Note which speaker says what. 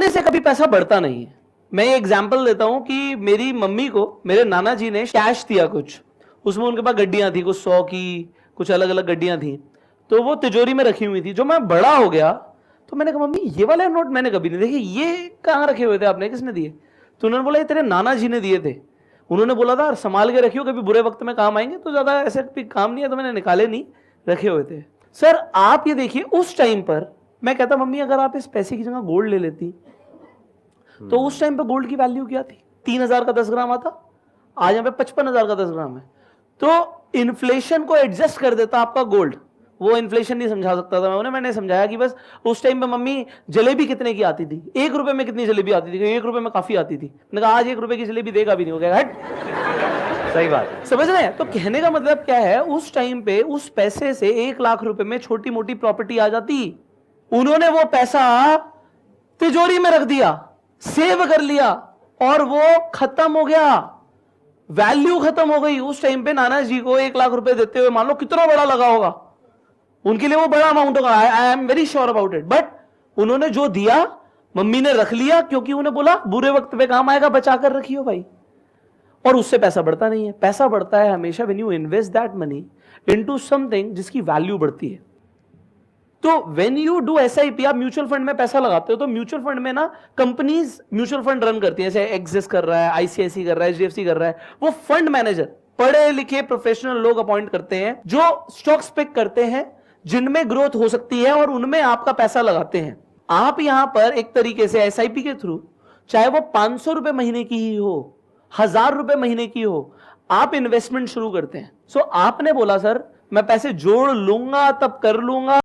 Speaker 1: से कभी पैसा बढ़ता नहीं है। मैं ये एग्जांपल देता हूं कि मेरी मम्मी को मेरे नाना जी ने कैश दिया कुछ, उसमें उनके पास गड्डियां थी, कुछ 100 की, कुछ अलग अलग गड्डियां थी, तो वो तिजोरी में रखी हुई थी। जो मैं बड़ा हो गया तो मैंने कहा मम्मी ये वाला नोट मैंने कभी नहीं देखे, ये कहाँ रखे हुए थे आपने, किसने दिए? तो उन्होंने बोला ये तेरे नाना जी ने दिए थे, उन्होंने बोला था संभाल के रखियो, कभी बुरे वक्त में काम आएंगे। तो ज्यादा ऐसे काम नहीं है तो मैंने निकाले नहीं, रखे हुए थे। सर आप ये देखिए उस टाइम पर मैं कहता मम्मी अगर आप इस पैसे की जगह गोल्ड ले लेती, तो उस टाइम पे गोल्ड की वैल्यू क्या थी? 3,000 का 10 ग्राम आता, आज यहाँ पे 55,000 का 10 ग्राम है। तो इन्फ्लेशन को एडजस्ट कर देता आपका गोल्ड। वो इन्फ्लेशन नहीं समझा सकता था मैं मैंने समझाया कि बस उस टाइम पे मम्मी जलेबी कितने की आती थी, 1 रुपए में कितनी जलेबी आती थी? 1 रुपए में काफी आती थी। मैंने कहा आज 1 रुपए की जलेबी देगा भी नहीं, हो गया हट।
Speaker 2: सही बात,
Speaker 1: समझ रहे हैं? तो कहने का मतलब क्या है, उस टाइम पे उस पैसे से 1 लाख रुपए में छोटी मोटी प्रॉपर्टी आ जाती। उन्होंने वो पैसा तिजोरी में रख दिया, सेव कर लिया, और वो खत्म हो गया, वैल्यू खत्म हो गई। उस टाइम पे नाना जी को 1 लाख रुपए देते हुए मान लो कितना बड़ा लगा होगा, उनके लिए वो बड़ा अमाउंट होगा, I am very sure about it. But उन्होंने जो दिया मम्मी ने रख लिया, क्योंकि उन्हें बोला बुरे वक्त पे काम आएगा, बचा कर रखियो भाई। और उससे पैसा बढ़ता नहीं है। पैसा बढ़ता है हमेशा when you invest that money into something जिसकी वैल्यू बढ़ती है। तो व्हेन यू डू एसआईपी, आप म्यूचुअल फंड में पैसा लगाते हो, तो म्यूचुअल फंड में ना कंपनीज म्यूचुअल फंड रन करती है, जैसे एक्सिस कर रहा है, आईसीआईसी कर रहा है, एचडीएफसी कर रहा है। वो फंड मैनेजर पढ़े लिखे प्रोफेशनल लोग अपॉइंट करते हैं जो स्टॉक्स पिक करते हैं जिनमें ग्रोथ हो सकती है, और उनमें आपका पैसा लगाते हैं। आप यहां पर एक तरीके से एसआईपी के थ्रू, चाहे वो 500 रुपए महीने की ही हो, 1000 रुपए महीने की हो, आप इन्वेस्टमेंट शुरू करते हैं। सो आपने बोला सर मैं पैसे जोड़ लूंगा तब कर लूंगा,